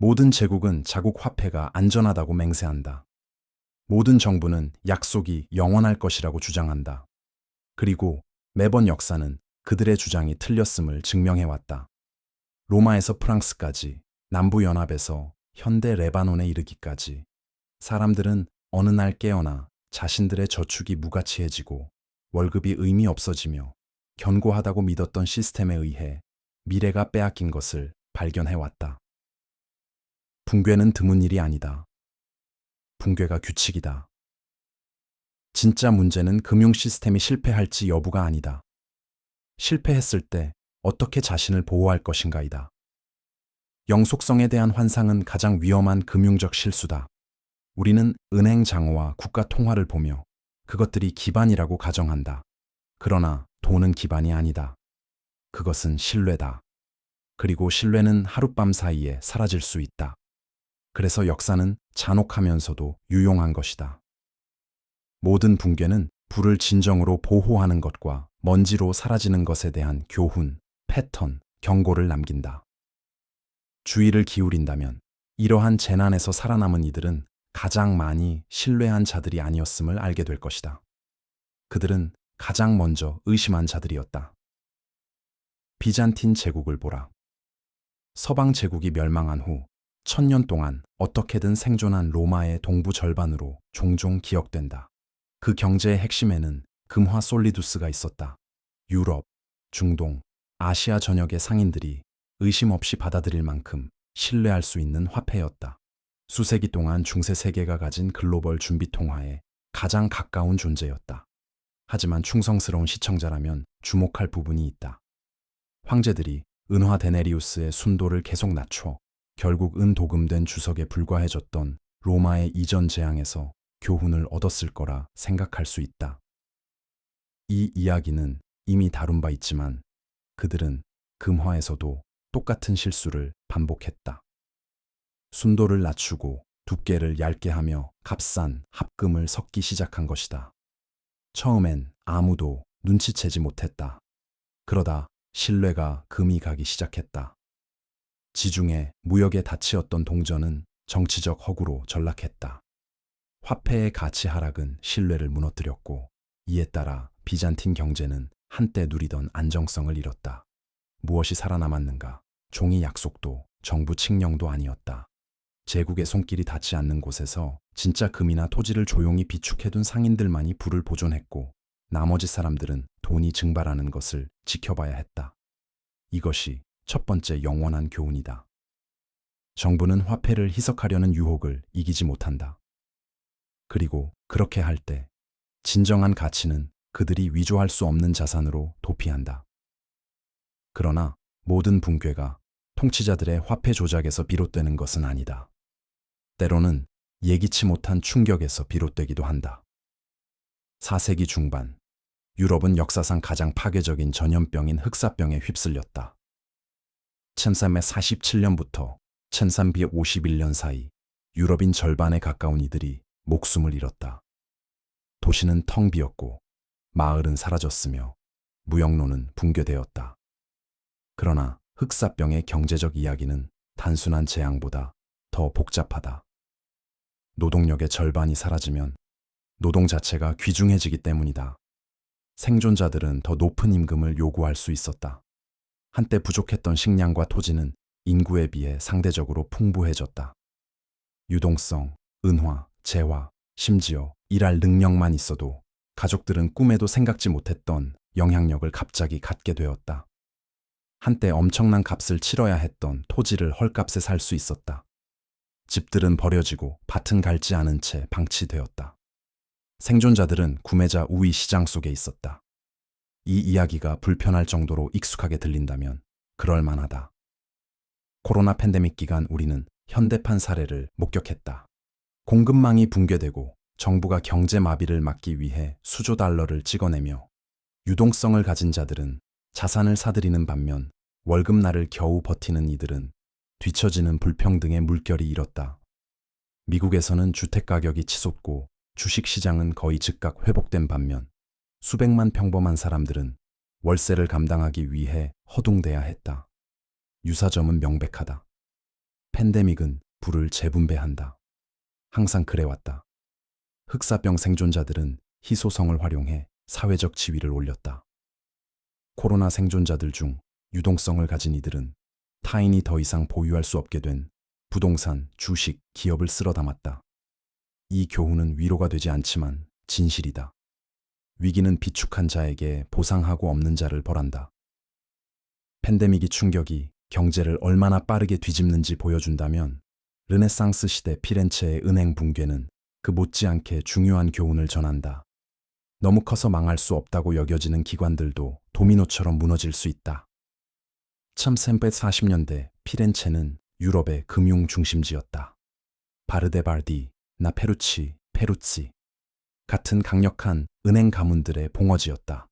모든 제국은 자국 화폐가 안전하다고 맹세한다. 모든 정부는 약속이 영원할 것이라고 주장한다. 그리고 매번 역사는 그들의 주장이 틀렸음을 증명해왔다. 로마에서 프랑스까지, 남부연합에서 현대 레바논에 이르기까지 사람들은 어느 날 깨어나 자신들의 저축이 무가치해지고 월급이 의미 없어지며 견고하다고 믿었던 시스템에 의해 미래가 빼앗긴 것을 발견해왔다. 붕괴는 드문 일이 아니다. 붕괴가 규칙이다. 진짜 문제는 금융 시스템이 실패할지 여부가 아니다. 실패했을 때 어떻게 자신을 보호할 것인가이다. 영속성에 대한 환상은 가장 위험한 금융적 실수다. 우리는 은행 장호와 국가 통화를 보며 그것들이 기반이라고 가정한다. 그러나 돈은 기반이 아니다. 그것은 신뢰다. 그리고 신뢰는 하룻밤 사이에 사라질 수 있다. 그래서 역사는 잔혹하면서도 유용한 것이다. 모든 붕괴는 불을 진정으로 보호하는 것과 먼지로 사라지는 것에 대한 교훈, 패턴, 경고를 남긴다. 주의를 기울인다면 이러한 재난에서 살아남은 이들은 가장 많이 신뢰한 자들이 아니었음을 알게 될 것이다. 그들은 가장 먼저 의심한 자들이었다. 비잔틴 제국을 보라. 서방 제국이 멸망한 후 1000년 동안 어떻게든 생존한 로마의 동부 절반으로 종종 기억된다. 그 경제의 핵심에는 금화 솔리두스가 있었다. 유럽, 중동, 아시아 전역의 상인들이 의심 없이 받아들일 만큼 신뢰할 수 있는 화폐였다. 수세기 동안 중세 세계가 가진 글로벌 준비 통화에 가장 가까운 존재였다. 하지만 충성스러운 시청자라면 주목할 부분이 있다. 황제들이 은화 데네리우스의 순도를 계속 낮춰 결국 은도금된 주석에 불과해졌던 로마의 이전 재앙에서 교훈을 얻었을 거라 생각할 수 있다. 이 이야기는 이미 다룬 바 있지만 그들은 금화에서도 똑같은 실수를 반복했다. 순도를 낮추고 두께를 얇게 하며 값싼 합금을 섞기 시작한 것이다. 처음엔 아무도 눈치채지 못했다. 그러다 신뢰가 금이 가기 시작했다. 지중해 무역의 닻이었던 동전은 정치적 허구로 전락했다. 화폐의 가치 하락은 신뢰를 무너뜨렸고 이에 따라 비잔틴 경제는 한때 누리던 안정성을 잃었다. 무엇이 살아남았는가? 종이 약속도 정부 칙령도 아니었다. 제국의 손길이 닿지 않는 곳에서 진짜 금이나 토지를 조용히 비축해둔 상인들만이 부를 보존했고 나머지 사람들은 돈이 증발하는 것을 지켜봐야 했다. 이것이 첫 번째 영원한 교훈이다. 정부는 화폐를 희석하려는 유혹을 이기지 못한다. 그리고 그렇게 할 때 진정한 가치는 그들이 위조할 수 없는 자산으로 도피한다. 그러나 모든 붕괴가 통치자들의 화폐 조작에서 비롯되는 것은 아니다. 때로는 예기치 못한 충격에서 비롯되기도 한다. 4세기 중반, 유럽은 역사상 가장 파괴적인 전염병인 흑사병에 휩쓸렸다. 1347년부터 1351년 사이 유럽인 절반에 가까운 이들이 목숨을 잃었다. 도시는 텅 비었고 마을은 사라졌으며 무역로는 붕괴되었다. 그러나 흑사병의 경제적 이야기는 단순한 재앙보다 더 복잡하다. 노동력의 절반이 사라지면 노동 자체가 귀중해지기 때문이다. 생존자들은 더 높은 임금을 요구할 수 있었다. 한때 부족했던 식량과 토지는 인구에 비해 상대적으로 풍부해졌다. 유동성, 은화, 재화, 심지어 일할 능력만 있어도 가족들은 꿈에도 생각지 못했던 영향력을 갑자기 갖게 되었다. 한때 엄청난 값을 치러야 했던 토지를 헐값에 살 수 있었다. 집들은 버려지고 밭은 갈지 않은 채 방치되었다. 생존자들은 구매자 우위 시장 속에 있었다. 이 이야기가 불편할 정도로 익숙하게 들린다면 그럴 만하다. 코로나 팬데믹 기간 우리는 현대판 사례를 목격했다. 공급망이 붕괴되고 정부가 경제 마비를 막기 위해 수조 달러를 찍어내며 유동성을 가진 자들은 자산을 사들이는 반면 월급날을 겨우 버티는 이들은 뒤처지는 불평등의 물결이 일었다. 미국에서는 주택 가격이 치솟고 주식시장은 거의 즉각 회복된 반면 수백만 평범한 사람들은 월세를 감당하기 위해 허둥대야 했다. 유사점은 명백하다. 팬데믹은 부를 재분배한다. 항상 그래왔다. 흑사병 생존자들은 희소성을 활용해 사회적 지위를 올렸다. 코로나 생존자들 중 유동성을 가진 이들은 타인이 더 이상 보유할 수 없게 된 부동산, 주식, 기업을 쓸어 담았다. 이 교훈은 위로가 되지 않지만 진실이다. 위기는 비축한 자에게 보상하고 없는 자를 벌한다. 팬데믹이 충격이 경제를 얼마나 빠르게 뒤집는지 보여준다면 르네상스 시대 피렌체의 은행 붕괴는 그 못지않게 중요한 교훈을 전한다. 너무 커서 망할 수 없다고 여겨지는 기관들도 도미노처럼 무너질 수 있다. 1340년대 피렌체는 유럽의 금융 중심지였다. 바르데발디, 나페루치, 페루치 같은 강력한 은행 가문들의 봉어지였다.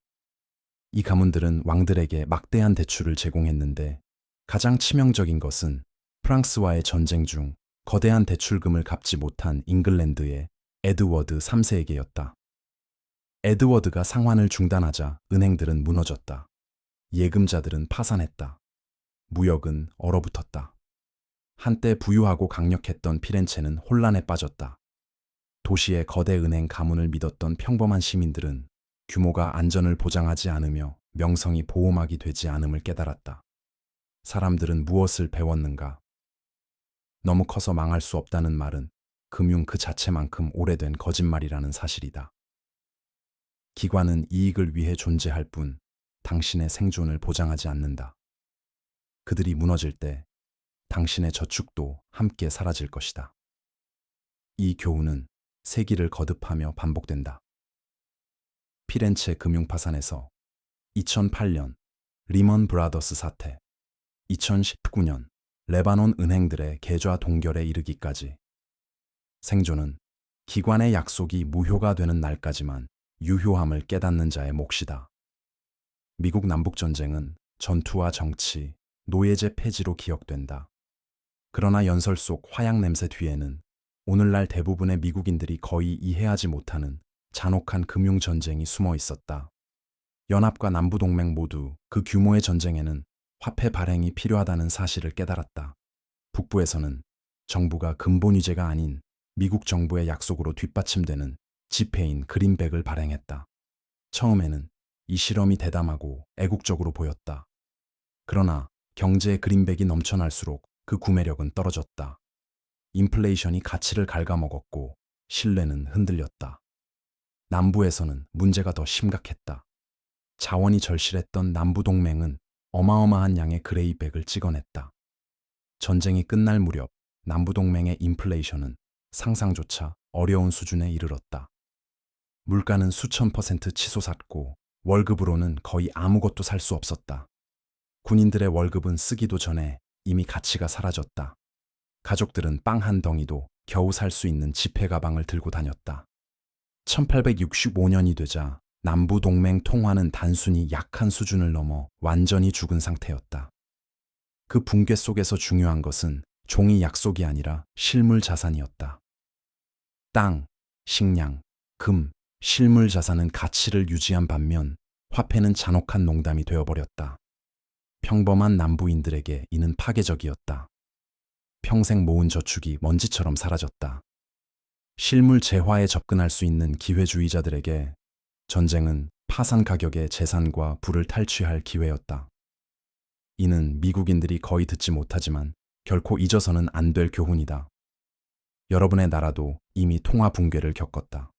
이 가문들은 왕들에게 막대한 대출을 제공했는데 가장 치명적인 것은 프랑스와의 전쟁 중 거대한 대출금을 갚지 못한 잉글랜드의 에드워드 3세에게였다. 에드워드가 상환을 중단하자 은행들은 무너졌다. 예금자들은 파산했다. 무역은 얼어붙었다. 한때 부유하고 강력했던 피렌체는 혼란에 빠졌다. 도시의 거대 은행 가문을 믿었던 평범한 시민들은 규모가 안전을 보장하지 않으며 명성이 보호막이 되지 않음을 깨달았다. 사람들은 무엇을 배웠는가? 너무 커서 망할 수 없다는 말은 금융 그 자체만큼 오래된 거짓말이라는 사실이다. 기관은 이익을 위해 존재할 뿐 당신의 생존을 보장하지 않는다. 그들이 무너질 때 당신의 저축도 함께 사라질 것이다. 이 교훈은 세기를 거듭하며 반복된다. 피렌체 금융파산에서 2008년 리먼 브라더스 사태, 2019년 레바논 은행들의 계좌 동결에 이르기까지 생존은 기관의 약속이 무효가 되는 날까지만 유효함을 깨닫는 자의 몫이다. 미국 남북전쟁은 전투와 정치, 노예제 폐지로 기억된다. 그러나 연설 속 화약 냄새 뒤에는 오늘날 대부분의 미국인들이 거의 이해하지 못하는 잔혹한 금융전쟁이 숨어 있었다. 연합과 남부동맹 모두 그 규모의 전쟁에는 화폐 발행이 필요하다는 사실을 깨달았다. 북부에서는 정부가 근본 위제가 아닌 미국 정부의 약속으로 뒷받침되는 지폐인 그린백을 발행했다. 처음에는 이 실험이 대담하고 애국적으로 보였다. 그러나 경제의 그린백이 넘쳐날수록 그 구매력은 떨어졌다. 인플레이션이 가치를 갉아먹었고 신뢰는 흔들렸다. 남부에서는 문제가 더 심각했다. 자원이 절실했던 남부동맹은 어마어마한 양의 그레이백을 찍어냈다. 전쟁이 끝날 무렵 남부동맹의 인플레이션은 상상조차 어려운 수준에 이르렀다. 물가는 수천 % 치솟았고 월급으로는 거의 아무것도 살 수 없었다. 군인들의 월급은 쓰기도 전에 이미 가치가 사라졌다. 가족들은 빵 한 덩이도 겨우 살 수 있는 지폐 가방을 들고 다녔다. 1865년이 되자 남부동맹 통화는 단순히 약한 수준을 넘어 완전히 죽은 상태였다. 그 붕괴 속에서 중요한 것은 종이 약속이 아니라 실물 자산이었다. 땅, 식량, 금, 실물 자산은 가치를 유지한 반면 화폐는 잔혹한 농담이 되어버렸다. 평범한 남부인들에게 이는 파괴적이었다. 평생 모은 저축이 먼지처럼 사라졌다. 실물 재화에 접근할 수 있는 기회주의자들에게 전쟁은 파산 가격의 재산과 부를 탈취할 기회였다. 이는 미국인들이 거의 듣지 못하지만 결코 잊어서는 안 될 교훈이다. 여러분의 나라도 이미 통화 붕괴를 겪었다.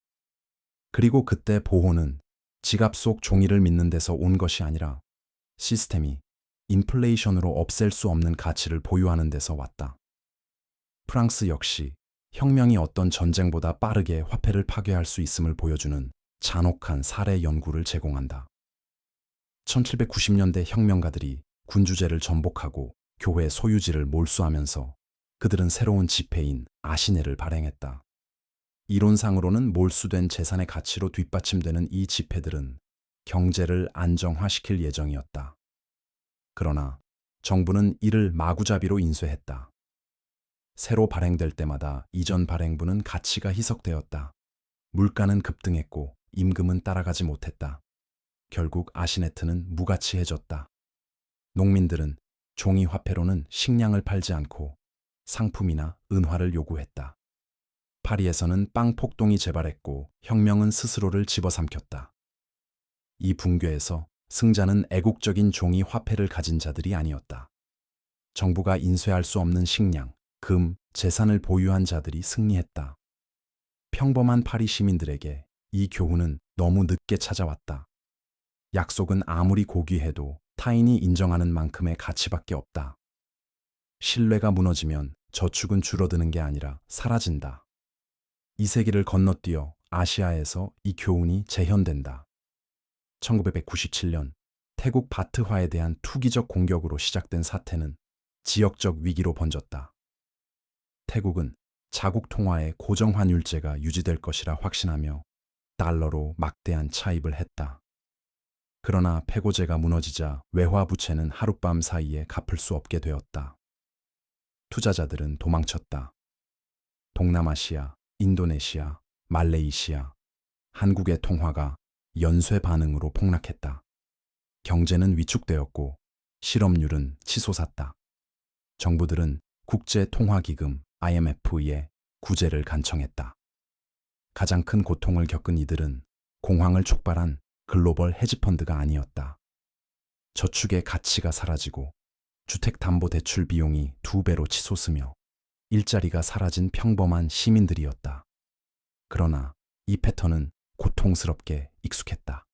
그리고 그때 보호는 지갑 속 종이를 믿는 데서 온 것이 아니라 시스템이 인플레이션으로 없앨 수 없는 가치를 보유하는 데서 왔다. 프랑스 역시 혁명이 어떤 전쟁보다 빠르게 화폐를 파괴할 수 있음을 보여주는 잔혹한 사례 연구를 제공한다. 1790년대 혁명가들이 군주제를 전복하고 교회 소유지를 몰수하면서 그들은 새로운 지폐인 아시네를 발행했다. 이론상으로는 몰수된 재산의 가치로 뒷받침되는 이 지폐들은 경제를 안정화시킬 예정이었다. 그러나 정부는 이를 마구잡이로 인쇄했다. 새로 발행될 때마다 이전 발행분은 가치가 희석되었다. 물가는 급등했고 임금은 따라가지 못했다. 결국 아시네트는 무가치해졌다. 농민들은 종이 화폐로는 식량을 팔지 않고 상품이나 은화를 요구했다. 파리에서는 빵 폭동이 재발했고 혁명은 스스로를 집어삼켰다. 이 붕괴에서 승자는 애국적인 종이 화폐를 가진 자들이 아니었다. 정부가 인쇄할 수 없는 식량, 금, 재산을 보유한 자들이 승리했다. 평범한 파리 시민들에게 이 교훈은 너무 늦게 찾아왔다. 약속은 아무리 고귀해도 타인이 인정하는 만큼의 가치밖에 없다. 신뢰가 무너지면 저축은 줄어드는 게 아니라 사라진다. 이 세기를 건너뛰어 아시아에서 이 교훈이 재현된다. 1997년 태국 바트화에 대한 투기적 공격으로 시작된 사태는 지역적 위기로 번졌다. 태국은 자국 통화의 고정환율제가 유지될 것이라 확신하며 달러로 막대한 차입을 했다. 그러나 패고제가 무너지자 외화 부채는 하룻밤 사이에 갚을 수 없게 되었다. 투자자들은 도망쳤다. 동남아시아, 인도네시아, 말레이시아, 한국의 통화가 연쇄 반응으로 폭락했다. 경제는 위축되었고 실업률은 치솟았다. 정부들은 국제통화기금 IMF에 구제를 간청했다. 가장 큰 고통을 겪은 이들은 공황을 촉발한 글로벌 헤지펀드가 아니었다. 저축의 가치가 사라지고 주택담보대출 비용이 2배로 치솟으며 일자리가 사라진 평범한 시민들이었다. 그러나 이 패턴은 고통스럽게 익숙했다.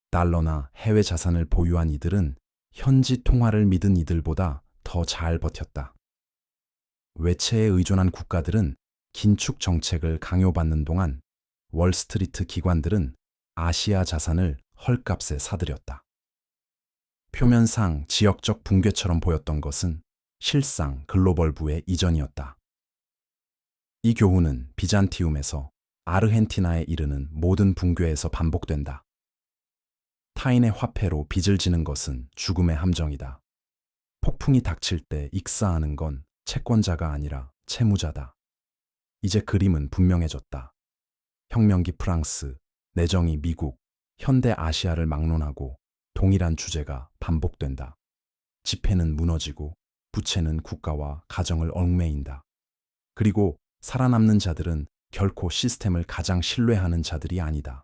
달러나 해외 자산을 보유한 이들은 현지 통화를 믿은 이들보다 더 잘 버텼다. 외채에 의존한 국가들은 긴축 정책을 강요받는 동안 월스트리트 기관들은 아시아 자산을 헐값에 사들였다. 표면상 지역적 붕괴처럼 보였던 것은 실상 글로벌부의 이전이었다. 이 교훈은 비잔티움에서 아르헨티나에 이르는 모든 붕괴에서 반복된다. 타인의 화폐로 빚을 지는 것은 죽음의 함정이다. 폭풍이 닥칠 때 익사하는 건 채권자가 아니라 채무자다. 이제 그림은 분명해졌다. 혁명기 프랑스, 내정이 미국, 현대 아시아를 막론하고 동일한 주제가 반복된다. 지폐는 무너지고 부채는 국가와 가정을 얽매인다. 그리고 살아남는 자들은 결코 시스템을 가장 신뢰하는 자들이 아니다.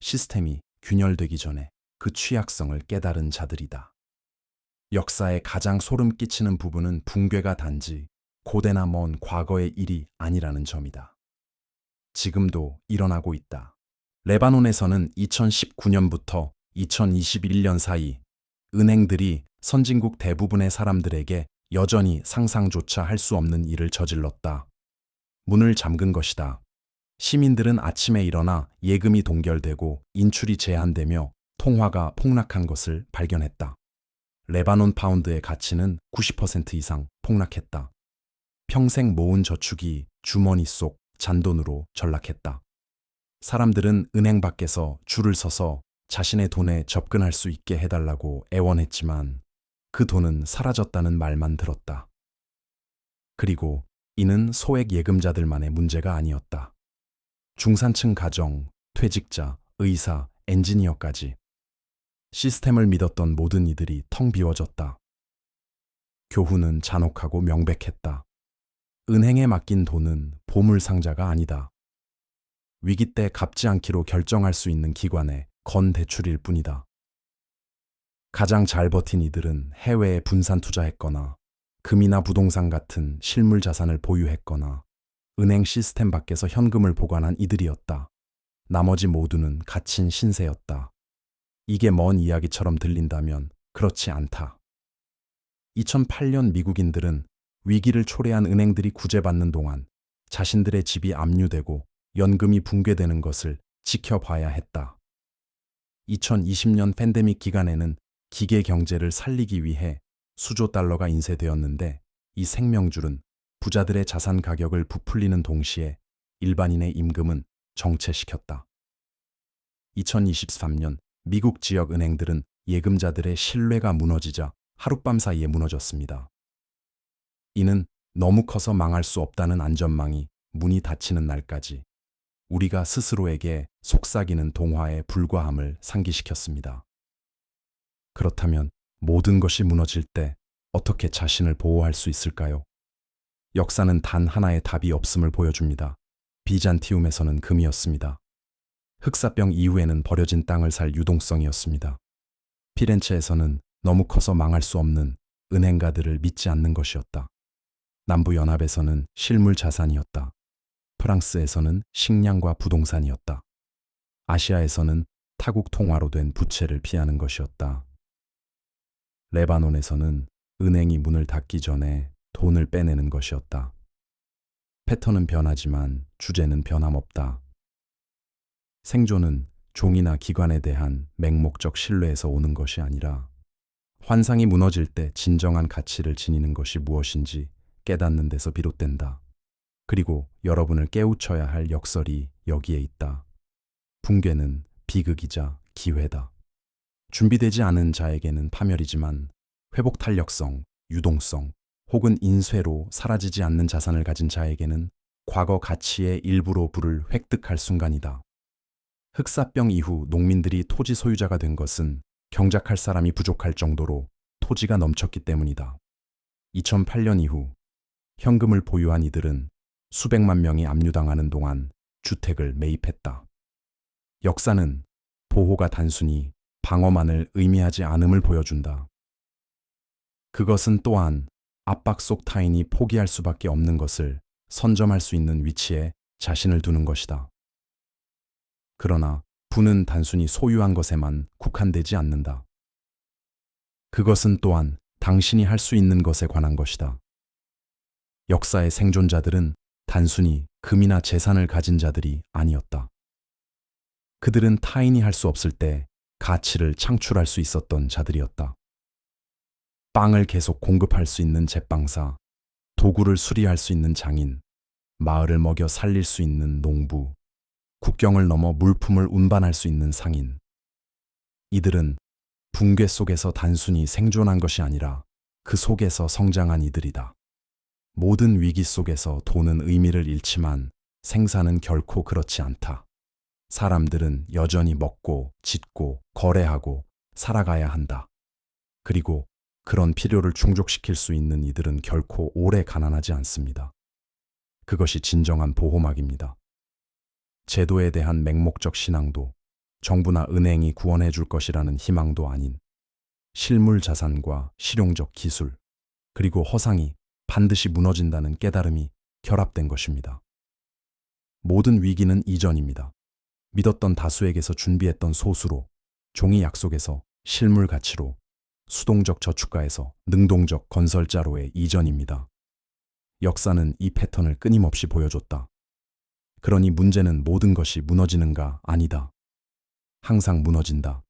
시스템이 균열되기 전에 그 취약성을 깨달은 자들이다. 역사의 가장 소름 끼치는 부분은 붕괴가 단지 고대나 먼 과거의 일이 아니라는 점이다. 지금도 일어나고 있다. 레바논에서는 2019년부터 2021년 사이 은행들이 선진국 대부분의 사람들에게 여전히 상상조차 할 수 없는 일을 저질렀다. 문을 잠근 것이다. 시민들은 아침에 일어나 예금이 동결되고 인출이 제한되며 통화가 폭락한 것을 발견했다. 레바논 파운드의 가치는 90% 이상 폭락했다. 평생 모은 저축이 주머니 속 잔돈으로 전락했다. 사람들은 은행 밖에서 줄을 서서 자신의 돈에 접근할 수 있게 해달라고 애원했지만 그 돈은 사라졌다는 말만 들었다. 그리고 이는 소액 예금자들만의 문제가 아니었다. 중산층 가정, 퇴직자, 의사, 엔지니어까지 시스템을 믿었던 모든 이들이 텅 비워졌다. 교훈은 잔혹하고 명백했다. 은행에 맡긴 돈은 보물상자가 아니다. 위기 때 갚지 않기로 결정할 수 있는 기관의 건대출일 뿐이다. 가장 잘 버틴 이들은 해외에 분산 투자했거나 금이나 부동산 같은 실물 자산을 보유했거나 은행 시스템 밖에서 현금을 보관한 이들이었다. 나머지 모두는 갇힌 신세였다. 이게 먼 이야기처럼 들린다면 그렇지 않다. 2008년 미국인들은 위기를 초래한 은행들이 구제받는 동안 자신들의 집이 압류되고 연금이 붕괴되는 것을 지켜봐야 했다. 2020년 팬데믹 기간에는 기계 경제를 살리기 위해 수조 달러가 인쇄되었는데 이 생명줄은 부자들의 자산 가격을 부풀리는 동시에 일반인의 임금은 정체시켰다. 2023년 미국 지역 은행들은 예금자들의 신뢰가 무너지자 하룻밤 사이에 무너졌습니다. 이는 너무 커서 망할 수 없다는 안전망이 문이 닫히는 날까지 우리가 스스로에게 속삭이는 동화에 불과함을 상기시켰습니다. 그렇다면 모든 것이 무너질 때 어떻게 자신을 보호할 수 있을까요? 역사는 단 하나의 답이 없음을 보여줍니다. 비잔티움에서는 금이었습니다. 흑사병 이후에는 버려진 땅을 살 유동성이었습니다. 피렌체에서는 너무 커서 망할 수 없는 은행가들을 믿지 않는 것이었다. 남부연합에서는 실물 자산이었다. 프랑스에서는 식량과 부동산이었다. 아시아에서는 타국 통화로 된 부채를 피하는 것이었다. 레바논에서는 은행이 문을 닫기 전에 돈을 빼내는 것이었다. 패턴은 변하지만 주제는 변함없다. 생존은 종이나 기관에 대한 맹목적 신뢰에서 오는 것이 아니라 환상이 무너질 때 진정한 가치를 지니는 것이 무엇인지 깨닫는 데서 비롯된다. 그리고 여러분을 깨우쳐야 할 역설이 여기에 있다. 붕괴는 비극이자 기회다. 준비되지 않은 자에게는 파멸이지만 회복 탄력성, 유동성, 혹은 인쇄로 사라지지 않는 자산을 가진 자에게는 과거 가치의 일부로 부를 획득할 순간이다. 흑사병 이후 농민들이 토지 소유자가 된 것은 경작할 사람이 부족할 정도로 토지가 넘쳤기 때문이다. 2008년 이후 현금을 보유한 이들은 수백만 명이 압류당하는 동안 주택을 매입했다. 역사는 보호가 단순히 방어만을 의미하지 않음을 보여준다. 그것은 또한 압박 속 타인이 포기할 수밖에 없는 것을 선점할 수 있는 위치에 자신을 두는 것이다. 그러나 부는 단순히 소유한 것에만 국한되지 않는다. 그것은 또한 당신이 할 수 있는 것에 관한 것이다. 역사의 생존자들은 단순히 금이나 재산을 가진 자들이 아니었다. 그들은 타인이 할 수 없을 때 가치를 창출할 수 있었던 자들이었다. 빵을 계속 공급할 수 있는 제빵사, 도구를 수리할 수 있는 장인, 마을을 먹여 살릴 수 있는 농부, 국경을 넘어 물품을 운반할 수 있는 상인. 이들은 붕괴 속에서 단순히 생존한 것이 아니라 그 속에서 성장한 이들이다. 모든 위기 속에서 돈은 의미를 잃지만 생사는 결코 그렇지 않다. 사람들은 여전히 먹고, 짓고, 거래하고, 살아가야 한다. 그리고 그런 필요를 충족시킬 수 있는 이들은 결코 오래 가난하지 않습니다. 그것이 진정한 보호막입니다. 제도에 대한 맹목적 신앙도 정부나 은행이 구원해 줄 것이라는 희망도 아닌 실물 자산과 실용적 기술, 그리고 허상이 반드시 무너진다는 깨달음이 결합된 것입니다. 모든 위기는 이전입니다. 믿었던 다수에게서 준비했던 소수로, 종이 약속에서 실물 가치로, 수동적 저축가에서 능동적 건설자로의 이전입니다. 역사는 이 패턴을 끊임없이 보여줬다. 그러니 문제는 모든 것이 무너지는가 아니다. 항상 무너진다.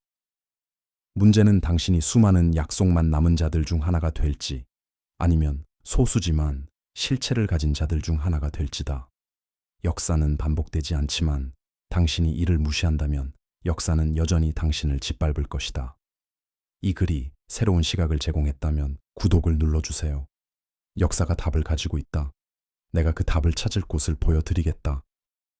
문제는 당신이 수많은 약속만 남은 자들 중 하나가 될지, 아니면 소수지만 실체를 가진 자들 중 하나가 될지다. 역사는 반복되지 않지만 당신이 이를 무시한다면 역사는 여전히 당신을 짓밟을 것이다. 이 글이 새로운 시각을 제공했다면 구독을 눌러주세요. 역사가 답을 가지고 있다. 내가 그 답을 찾을 곳을 보여드리겠다.